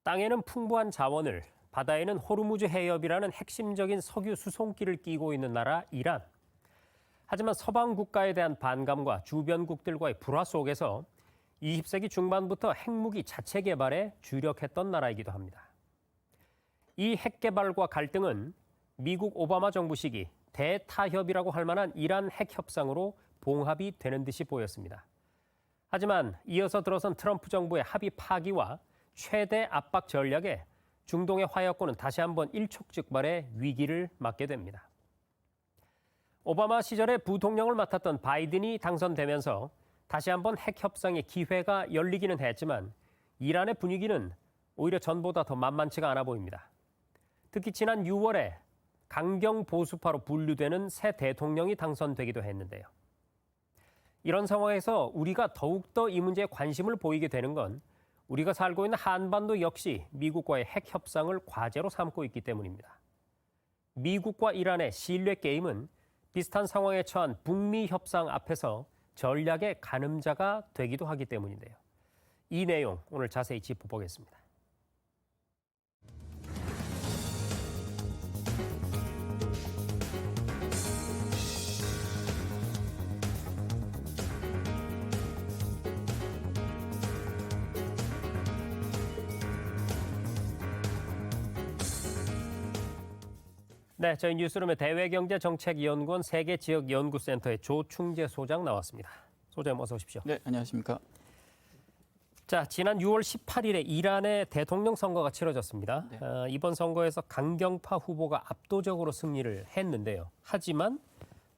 땅에는 풍부한 자원을, 바다에는 호르무즈 해협이라는 핵심적인 석유 수송길을 끼고 있는 나라 이란. 하지만 서방 국가에 대한 반감과 주변국들과의 불화 속에서 20세기 중반부터 핵무기 자체 개발에 주력했던 나라이기도 합니다. 이 핵 개발과 갈등은 미국 오바마 정부 시기 대타협이라고 할 만한 이란 핵 협상으로 봉합이 되는 듯이 보였습니다. 하지만 이어서 들어선 트럼프 정부의 합의 파기와 최대 압박 전략에 중동의 화약고는 다시 한번 일촉즉발의 위기를 맞게 됩니다. 오바마 시절에 부통령을 맡았던 바이든이 당선되면서 다시 한번 핵 협상의 기회가 열리기는 했지만 이란의 분위기는 오히려 전보다 더 만만치가 않아 보입니다. 특히 지난 6월에 강경 보수파로 분류되는 새 대통령이 당선되기도 했는데요. 이런 상황에서 우리가 더욱더 이 문제에 관심을 보이게 되는 건 우리가 살고 있는 한반도 역시 미국과의 핵 협상을 과제로 삼고 있기 때문입니다. 미국과 이란의 신뢰 게임은 비슷한 상황에 처한 북미 협상 앞에서 전략의 가늠자가 되기도 하기 때문인데요. 이 내용 오늘 자세히 짚어보겠습니다. 네, 저희 뉴스룸의 대외경제정책연구원 세계지역연구센터의 조충재 소장 나왔습니다. 소장님 어서 오십시오. 네, 안녕하십니까. 자, 지난 6월 18일에 이란의 대통령 선거가 치러졌습니다. 네. 이번 선거에서 강경파 후보가 압도적으로 승리를 했는데요. 하지만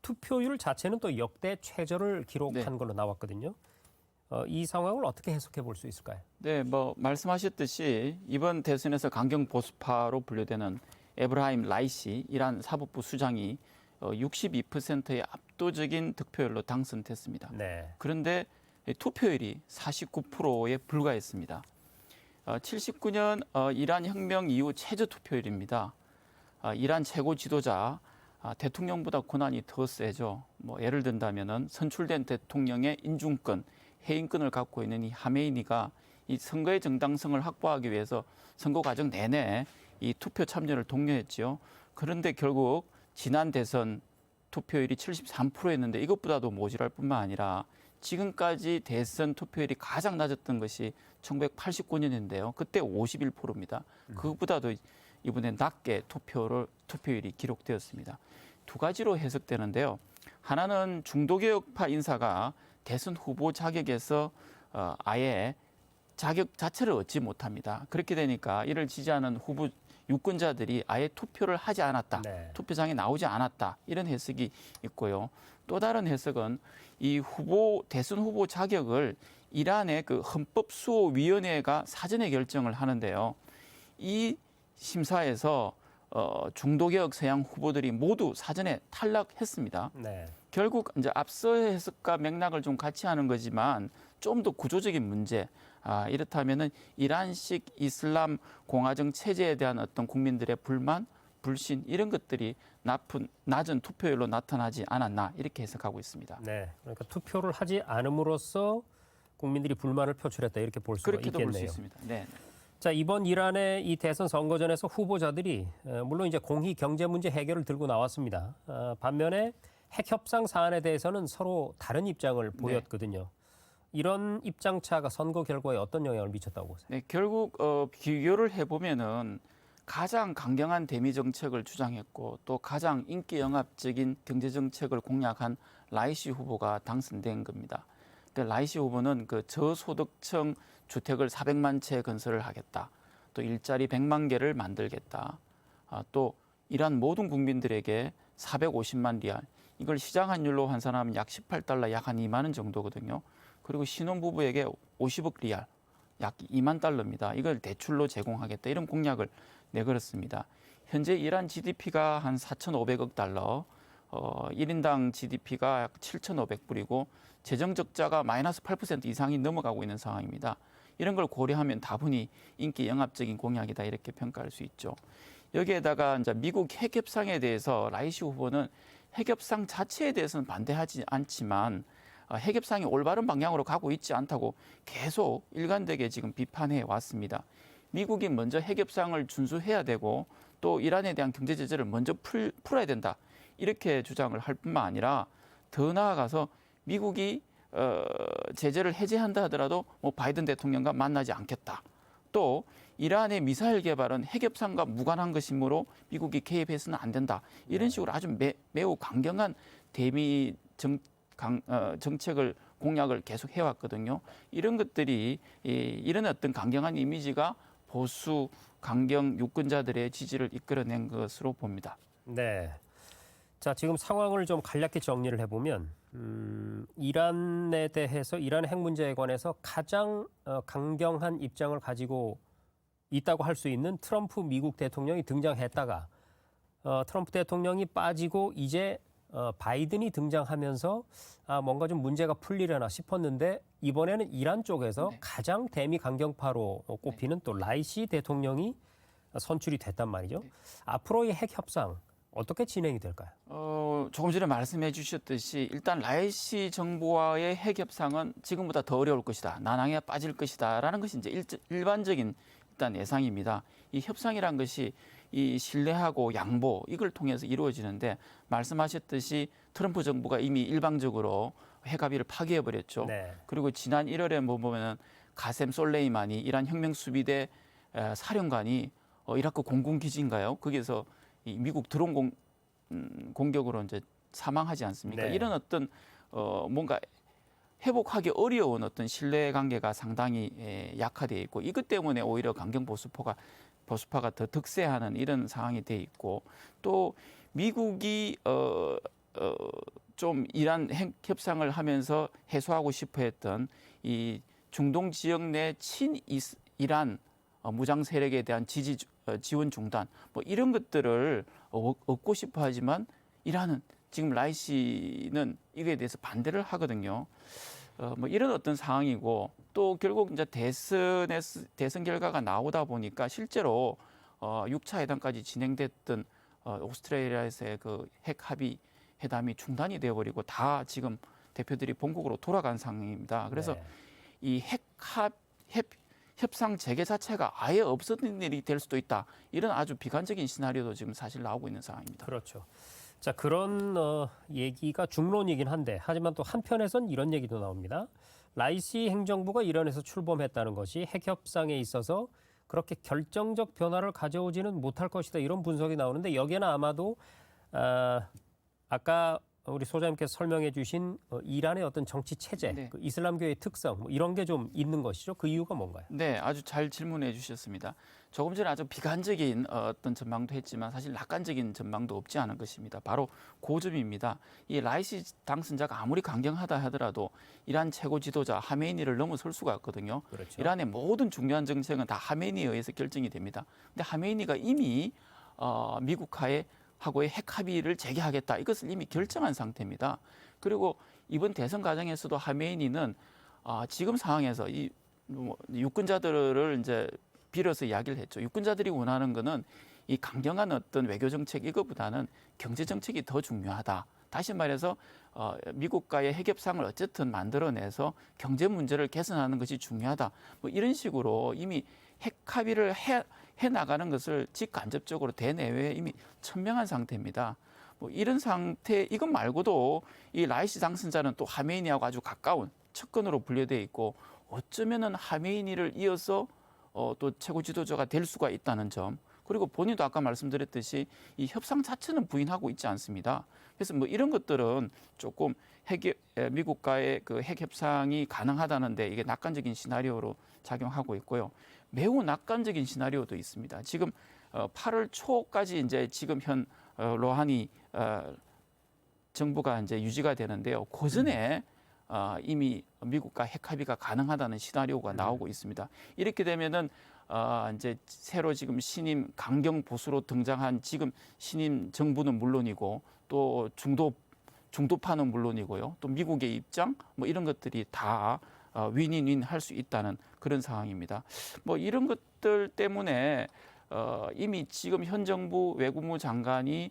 투표율 자체는 또 역대 최저를 기록한 걸로 나왔거든요. 이 상황을 어떻게 해석해 볼 수 있을까요? 네, 말씀하셨듯이 이번 대선에서 강경 보수파로 분류되는 에브라임 라이시 이란 사법부 수장이 62%의 압도적인 득표율로 당선됐습니다. 네. 그런데 투표율이 49%에 불과했습니다. 79년 이란 혁명 이후 최저 투표율입니다. 이란 최고 지도자 대통령보다 권한이 더 세죠. 예를 든다면은 선출된 대통령의 인준권, 해임권을 갖고 있는 이 하메이니가 이 선거의 정당성을 확보하기 위해서 선거 과정 내내 이 투표 참여를 독려했죠. 그런데 결국 지난 대선 투표율이 73%였는데 이것보다도 모자랄 뿐만 아니라 지금까지 대선 투표율이 가장 낮았던 것이 1989년인데요. 그때 51%입니다. 그것보다도 이번에 낮게 투표율이 기록되었습니다. 두 가지로 해석되는데요. 하나는 중도개혁파 인사가 대선 후보 자격에서 아예 자격 자체를 얻지 못합니다. 그렇게 되니까 이를 지지하는 후보 유권자들이 아예 투표를 하지 않았다. 네. 투표장에 나오지 않았다. 이런 해석이 있고요. 또 다른 해석은 이 대선 후보 자격을 이란의 그 헌법수호위원회가 사전에 결정을 하는데요. 이 심사에서 중도개혁 서양 후보들이 모두 사전에 탈락했습니다. 네. 결국 이제 앞서 해석과 맥락을 좀 같이 하는 거지만 좀 더 구조적인 문제. 이렇다면은 이란식 이슬람 공화정 체제에 대한 어떤 국민들의 불만, 불신 이런 것들이 낮은 투표율로 나타나지 않았나 이렇게 해석하고 있습니다. 네. 그러니까 투표를 하지 않음으로써 국민들이 불만을 표출했다 이렇게 볼 수가 그렇게도 있겠네요. 볼 수 있습니다. 네. 자, 이번 이란의 이 대선 선거전에서 후보자들이 물론 이제 공히 경제 문제 해결을 들고 나왔습니다. 반면에 핵 협상 사안에 대해서는 서로 다른 입장을 보였거든요. 이런 입장 차가 선거 결과에 어떤 영향을 미쳤다고 보세요? 네, 결국 비교를 해보면은 가장 강경한 대미 정책을 주장했고 또 가장 인기 영합적인 경제 정책을 공약한 라이시 후보가 당선된 겁니다. 라이시 후보는 그 저소득층 주택을 400만 채 건설을 하겠다. 또 일자리 100만 개를 만들겠다. 또 이란 모든 국민들에게 450만 리알. 이걸 시장 환율로 환산하면 약 18달러, 약 한 2만 원 정도거든요. 그리고 신혼부부에게 50억 리알, 약 2만 달러입니다. 이걸 대출로 제공하겠다. 이런 공약을 내걸었습니다. 현재 이란 GDP가 한 4,500억 달러, 1인당 GDP가 약 7,500불이고 재정 적자가 마이너스 8% 이상이 넘어가고 있는 상황입니다. 이런 걸 고려하면 다분히 인기 영합적인 공약이다 이렇게 평가할 수 있죠. 여기에다가 이제 미국 핵 협상에 대해서 라이시 후보는 핵 협상 자체에 대해서는 반대하지 않지만 핵 협상이 올바른 방향으로 가고 있지 않다고 계속 일관되게 지금 비판해 왔습니다. 미국이 먼저 핵 협상을 준수해야 되고 또 이란에 대한 경제 제재를 먼저 풀어야 된다. 이렇게 주장을 할 뿐만 아니라 더 나아가서 미국이 제재를 해제한다 하더라도 뭐 바이든 대통령과 만나지 않겠다. 또 이란의 미사일 개발은 핵 협상과 무관한 것이므로 미국이 개입해서는 안 된다. 이런 식으로 아주 매우 강경한 대미 정책을 공약을 계속 해왔거든요. 이런 것들이 이런 어떤 강경한 이미지가 보수 강경 유권자들의 지지를 이끌어낸 것으로 봅니다. 네. 자, 지금 상황을 좀 간략히 정리를 해보면 이란에 대해서 이란 핵 문제에 관해서 가장 강경한 입장을 가지고 있다고 할 수 있는 트럼프 미국 대통령이 등장했다가 트럼프 대통령이 빠지고 이제 바이든이 등장하면서 뭔가 좀 문제가 풀리려나 싶었는데 이번에는 이란 쪽에서 가장 대미 강경파로 꼽히는 또 라이시 대통령이 선출이 됐단 말이죠. 앞으로의 핵 협상 어떻게 진행이 될까요? 조금 전에 말씀해 주셨듯이 일단 라이시 정부와의 핵 협상은 지금보다 더 어려울 것이다. 난항에 빠질 것이다라는 것이 이제 일반적인 일단 예상입니다. 이 협상이란 것이 이 신뢰하고 양보 이걸 통해서 이루어지는데 말씀하셨듯이 트럼프 정부가 이미 일방적으로 핵 합의를 파기해 버렸죠. 네. 그리고 지난 1월에 보면은 가셈 솔레이마니 이란 혁명 수비대 사령관이 이라크 공군 기지인가요? 거기서 이 미국 드론 공격으로 이제 사망하지 않습니까? 네. 이런 어떤 뭔가 회복하기 어려운 어떤 신뢰 관계가 상당히 약화되어 있고 이것 때문에 오히려 강경 보수파가 더 득세하는 이런 상황이 돼 있고 또 미국이 좀 이란 핵 협상을 하면서 해소하고 싶어했던 이 중동 지역 내 친이란 무장 세력에 대한 지원 중단 뭐 이런 것들을 얻고 싶어하지만 이란은 지금 라이시는 이거에 대해서 반대를 하거든요. 뭐 이런 어떤 상황이고 또 결국 이제 대선 결과가 나오다 보니까 실제로 6차 회담까지 진행됐던 오스트레일리아에서의 그 핵 합의 회담이 중단이 되어버리고 다 지금 대표들이 본국으로 돌아간 상황입니다. 그래서 네. 이 협상 재개 자체가 아예 없었던 일이 될 수도 있다. 이런 아주 비관적인 시나리오도 지금 사실 나오고 있는 상황입니다. 그렇죠. 자, 그런 얘기가 중론이긴 한데 하지만 또 한편에선 이런 얘기도 나옵니다. 라이시 행정부가 이란에서 출범했다는 것이 핵 협상에 있어서 그렇게 결정적 변화를 가져오지는 못할 것이다. 이런 분석이 나오는데 여기에는 아마도 아까 우리 소장님께서 설명해 주신 이란의 어떤 정치 체제, 네. 그 이슬람교의 특성 뭐 이런 게 좀 있는 것이죠. 그 이유가 뭔가요? 네, 아주 잘 질문해 주셨습니다. 조금 전에 아주 비관적인 어떤 전망도 했지만 사실 낙관적인 전망도 없지 않은 것입니다. 바로 그 점입니다. 이 라이시 당선자가 아무리 강경하다 하더라도 이란 최고 지도자 하메이니를 넘어설 수가 없거든요. 그렇죠. 이란의 모든 중요한 정책은 다 하메이니에 의해서 결정이 됩니다. 근데 하메이니가 이미 미국하고의 핵 합의를 재개하겠다. 이것을 이미 결정한 상태입니다. 그리고 이번 대선 과정에서도 하메이니는 지금 상황에서 이 유권자들을 이제 빌어서 이야기를 했죠. 유권자들이 원하는 거는 이 강경한 어떤 외교 정책 이거보다는 경제 정책이 더 중요하다. 다시 말해서 미국과의 핵 협상을 어쨌든 만들어내서 경제 문제를 개선하는 것이 중요하다. 뭐 이런 식으로 이미 핵 합의를 해 나가는 것을 직간접적으로 대내외에 이미 천명한 상태입니다. 뭐 이런 상태 이것 말고도 이 라이시 당선자는 또 하메이니하고 아주 가까운 측근으로 분류되어 있고 어쩌면은 하메이니를 이어서 또 최고 지도자가 될 수가 있다는 점. 그리고 본인도 아까 말씀드렸듯이 이 협상 자체는 부인하고 있지 않습니다. 그래서 뭐 이런 것들은 조금 미국과의 그 핵 협상이 가능하다는데 이게 낙관적인 시나리오로 작용하고 있고요. 매우 낙관적인 시나리오도 있습니다. 지금 8월 초까지 이제 지금 현 로하니 정부가 이제 유지가 되는데요. 그 전에 이미 미국과 핵 합의가 가능하다는 시나리오가 나오고 있습니다. 이렇게 되면은 이제 새로 지금 신임 강경 보수로 등장한 지금 신임 정부는 물론이고 또 중도파는 물론이고요. 또 미국의 입장 뭐 이런 것들이 다 윈윈윈 할 수 있다는 그런 상황입니다. 뭐 이런 것들 때문에 이미 지금 현 정부 외국무 장관이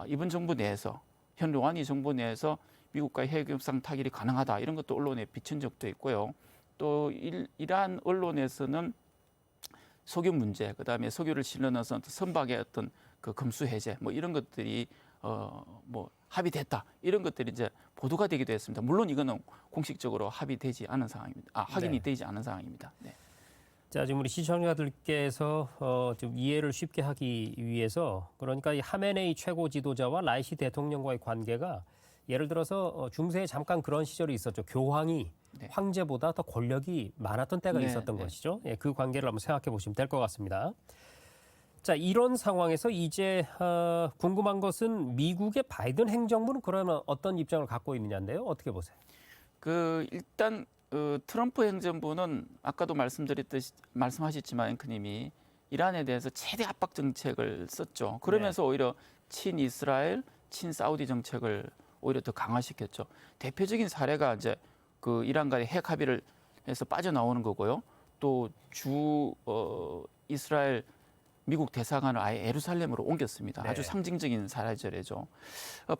이번 정부 내에서 현 로하니 정부 내에서 미국과의 핵 협상 타결이 가능하다 이런 것도 언론에 비친 적도 있고요. 또 이란 언론에서는 석유 문제, 그다음에 석유를 실어넣어서 어떤 선박의 어떤 그 금수 해제 뭐 이런 것들이 뭐 합의됐다 이런 것들이 이제 보도가 되기도 했습니다. 물론 이거는 공식적으로 합의되지 않은 상황입니다. 확인이 네. 되지 않은 상황입니다. 네. 자, 지금 우리 시청자들께서 좀 이해를 쉽게 하기 위해서 그러니까 이 하메네이 최고 지도자와 라이시 대통령과의 관계가 예를 들어서 중세에 잠깐 그런 시절이 있었죠. 교황이 네. 황제보다 더 권력이 많았던 때가 네, 있었던 네. 것이죠. 예, 그 관계를 한번 생각해 보시면 될 것 같습니다. 자, 이런 상황에서 이제 궁금한 것은 미국의 바이든 행정부는 그러면 어떤 입장을 갖고 있느냐인데요. 어떻게 보세요? 일단 트럼프 행정부는 아까도 말씀하셨지만 앵커님이 이란에 대해서 최대 압박 정책을 썼죠. 그러면서 오히려 친이스라엘, 친사우디 정책을 오히려 더 강화시켰죠. 대표적인 사례가 이제 그 이란과의 핵 합의를 해서 빠져나오는 거고요. 또 이스라엘 미국 대사관을 아예 예루살렘으로 옮겼습니다. 네. 아주 상징적인 사례죠.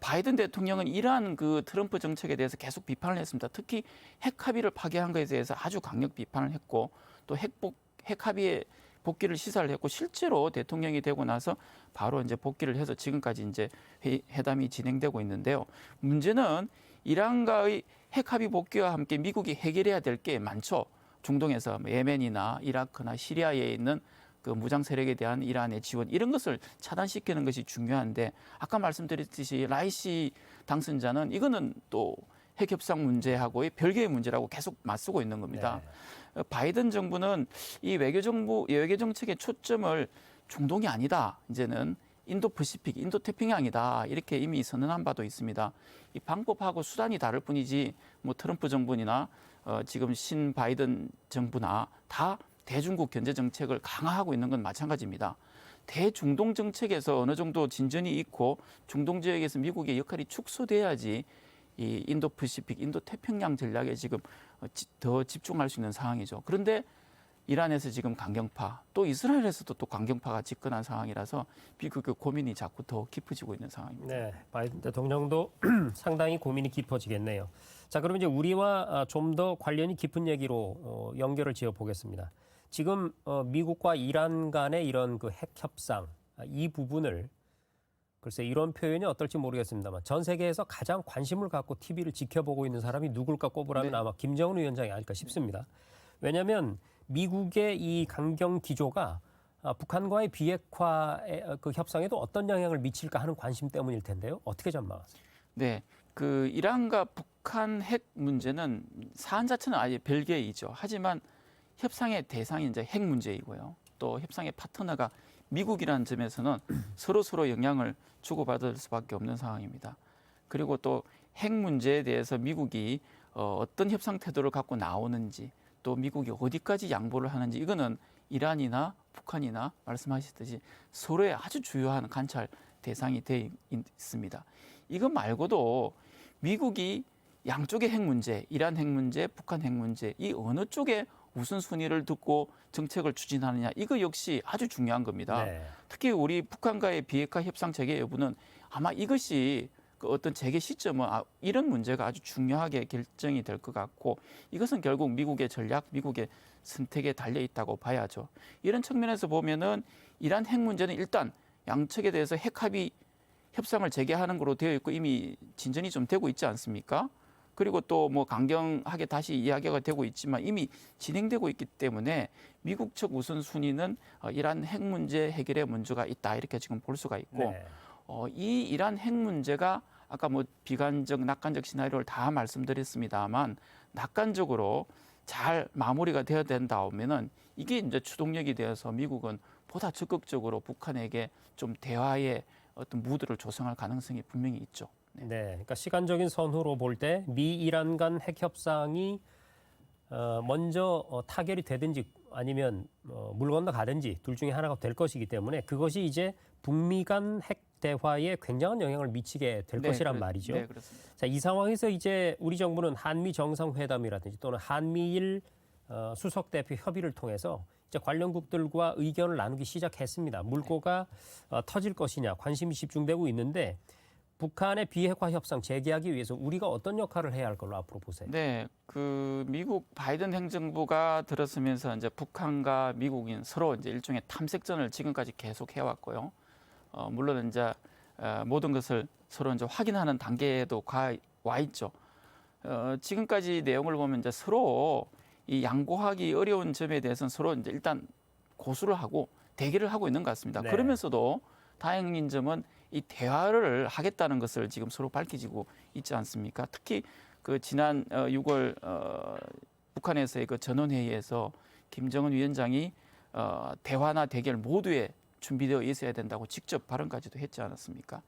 바이든 대통령은 이러한 그 트럼프 정책에 대해서 계속 비판을 했습니다. 특히 핵 합의를 파기한 것에 대해서 아주 강력 비판을 했고 또 핵 합의의 복귀를 시사를 했고 실제로 대통령이 되고 나서 바로 이제 복귀를 해서 지금까지 이제 회담이 진행되고 있는데요. 문제는 이란과의 핵 합의 복귀와 함께 미국이 해결해야 될 게 많죠. 중동에서 예멘이나 이라크나 시리아에 있는 그 무장 세력에 대한 이란의 지원 이런 것을 차단시키는 것이 중요한데 아까 말씀드렸듯이 라이시 당선자는 이거는 또 핵 협상 문제하고의 별개의 문제라고 계속 맞서고 있는 겁니다. 네. 바이든 정부는 이 외교 정책의 초점을 중동이 아니다. 이제는 인도 퍼시픽, 인도 태평양이다. 이렇게 이미 선언한 바도 있습니다. 이 방법하고 수단이 다를 뿐이지 뭐 트럼프 정부나 지금 신 바이든 정부나 다 대중국 견제 정책을 강화하고 있는 건 마찬가지입니다. 대중동 정책에서 어느 정도 진전이 있고 중동 지역에서 미국의 역할이 축소돼야지 이 인도 퍼시픽, 인도 태평양 전략에 지금 더 집중할 수 있는 상황이죠. 그런데 이란에서 지금 강경파, 또 이스라엘에서도 또 강경파가 집권한 상황이라서 미국의 고민이 자꾸 더 깊어지고 있는 상황입니다. 네, 바이든 대통령도 상당히 고민이 깊어지겠네요. 자, 그럼 이제 우리와 좀 더 관련이 깊은 얘기로 연결을 지어 보겠습니다. 지금 미국과 이란 간의 이런 그 핵 협상 이 부분을 글쎄 이런 표현이 어떨지 모르겠습니다만 전 세계에서 가장 관심을 갖고 TV를 지켜보고 있는 사람이 누굴까 꼽으라면 네. 아마 김정은 위원장이 아닐까 싶습니다. 왜냐하면 미국의 이 강경 기조가 북한과의 비핵화의 그 협상에도 어떤 영향을 미칠까 하는 관심 때문일 텐데요. 어떻게 전망하세요? 네, 그 이란과 북한 핵 문제는 사안 자체는 아예 별개이죠. 하지만 협상의 대상이 이제 핵 문제이고요. 또 협상의 파트너가 미국이라는 점에서는 서로 영향을 주고받을 수밖에 없는 상황입니다. 그리고 또 핵 문제에 대해서 미국이 어떤 협상 태도를 갖고 나오는지 또 미국이 어디까지 양보를 하는지 이거는 이란이나 북한이나 말씀하셨듯이 서로의 아주 주요한 관찰 대상이 되어 있습니다. 이거 말고도 미국이 양쪽의 핵 문제, 이란 핵 문제, 북한 핵 문제 이 어느 쪽에 우선순위를 듣고 정책을 추진하느냐 이거 역시 아주 중요한 겁니다. 네. 특히 우리 북한과의 비핵화 협상 재개 여부는 아마 이것이 그 어떤 재개 시점은 이런 문제가 아주 중요하게 결정이 될 것 같고 이것은 결국 미국의 전략, 미국의 선택에 달려 있다고 봐야죠. 이런 측면에서 보면은 이란 핵 문제는 일단 양측에 대해서 핵 합의 협상을 재개하는 거로 되어 있고 이미 진전이 좀 되고 있지 않습니까? 그리고 또 뭐 강경하게 다시 이야기가 되고 있지만 이미 진행되고 있기 때문에 미국 측 우선순위는 이란 핵 문제 해결에 문제가 있다 이렇게 지금 볼 수가 있고 네. 이 이란 핵 문제가 아까 뭐 비관적, 낙관적 시나리오를 다 말씀드렸습니다만 낙관적으로 잘 마무리가 되어야 된다면은 이게 이제 추동력이 되어서 미국은 보다 적극적으로 북한에게 좀 대화의 어떤 무드를 조성할 가능성이 분명히 있죠. 네, 그러니까 시간적인 선후로 볼 때 미 이란 간 핵 협상이 먼저 타결이 되든지 아니면 물 건너 가든지 둘 중에 하나가 될 것이기 때문에 그것이 이제 북미 간 핵 대화에 굉장한 영향을 미치게 될 것이란 말이죠. 네, 그렇습니다. 자, 이 상황에서 이제 우리 정부는 한미 정상회담이라든지 또는 한미일 수석 대표 협의를 통해서 이제 관련국들과 의견을 나누기 시작했습니다. 물꼬가 터질 것이냐 관심이 집중되고 있는데 북한의 비핵화 협상 재개하기 위해서 우리가 어떤 역할을 해야 할 걸로 앞으로 보세요? 네, 그 미국 바이든 행정부가 들어서면서 이제 북한과 미국인 서로 이제 일종의 탐색전을 지금까지 계속 해왔고요. 물론 이제 모든 것을 서로 이제 확인하는 단계에도 와 있죠. 지금까지 내용을 보면 이제 서로 이 양보하기 어려운 점에 대해서는 서로 이제 일단 고수를 하고 대기를 하고 있는 것 같습니다. 네. 그러면서도 다행인 점은 이 대화를 하겠다는 것을 지금 서로 밝혀지고 있지 않습니까? 특히 그 지난 6월 북한에서의 그 전원회의에서 김정은 위원장이 대화나 대결 모두에 준비되어 있어야 된다고 직접 발언까지도 했지 않았습니까?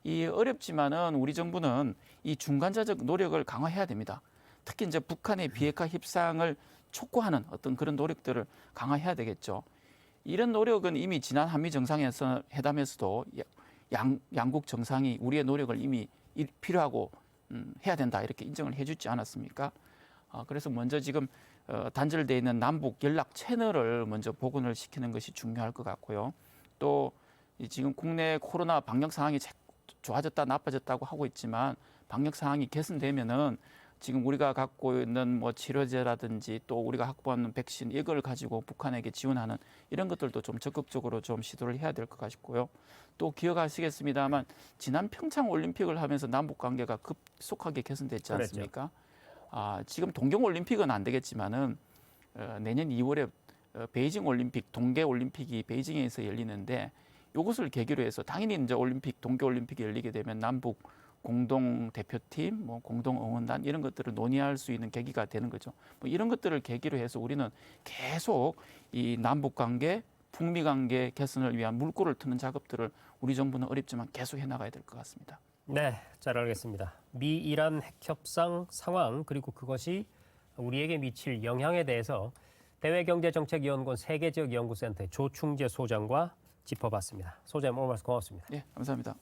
이 어렵지만은 우리 정부는 이 중간자적 노력을 강화해야 됩니다. 특히 이제 북한의 비핵화 협상을 촉구하는 어떤 그런 노력들을 강화해야 되겠죠. 이런 노력은 이미 지난 한미 정상회담에서도 양국 정상이 우리의 노력을 이미 필요하고 해야 된다 이렇게 인정을 해주지 않았습니까? 그래서 먼저 지금 단절돼 있는 남북 연락 채널을 먼저 복원을 시키는 것이 중요할 것 같고요. 또 지금 국내 코로나 방역 상황이 좋아졌다 나빠졌다고 하고 있지만 방역 상황이 개선되면은 지금 우리가 갖고 있는 뭐 치료제라든지 또 우리가 확보하는 백신 이걸 가지고 북한에게 지원하는 이런 것들도 좀 적극적으로 좀 시도를 해야 될 것 같고요. 또 기억하시겠습니다만 지난 평창 올림픽을 하면서 남북 관계가 급속하게 개선됐지 않습니까? 지금 동경 올림픽은 안 되겠지만은 내년 2월에 베이징 올림픽, 동계 올림픽이 베이징에서 열리는데 이것을 계기로 해서 당연히 이제 올림픽, 동계 올림픽이 열리게 되면 남북 공동 대표팀, 뭐 공동 응원단 이런 것들을 논의할 수 있는 계기가 되는 거죠. 뭐 이런 것들을 계기로 해서 우리는 계속 이 남북 관계, 북미 관계 개선을 위한 물꼬를 트는 작업들을 우리 정부는 어렵지만 계속 해나가야 될 것 같습니다. 네, 잘 알겠습니다. 미 이란 핵 협상 상황 그리고 그것이 우리에게 미칠 영향에 대해서 대외경제정책연구원 세계지역연구센터의 조충재 소장과 짚어봤습니다. 소장님 오늘 말씀 고맙습니다. 네, 감사합니다.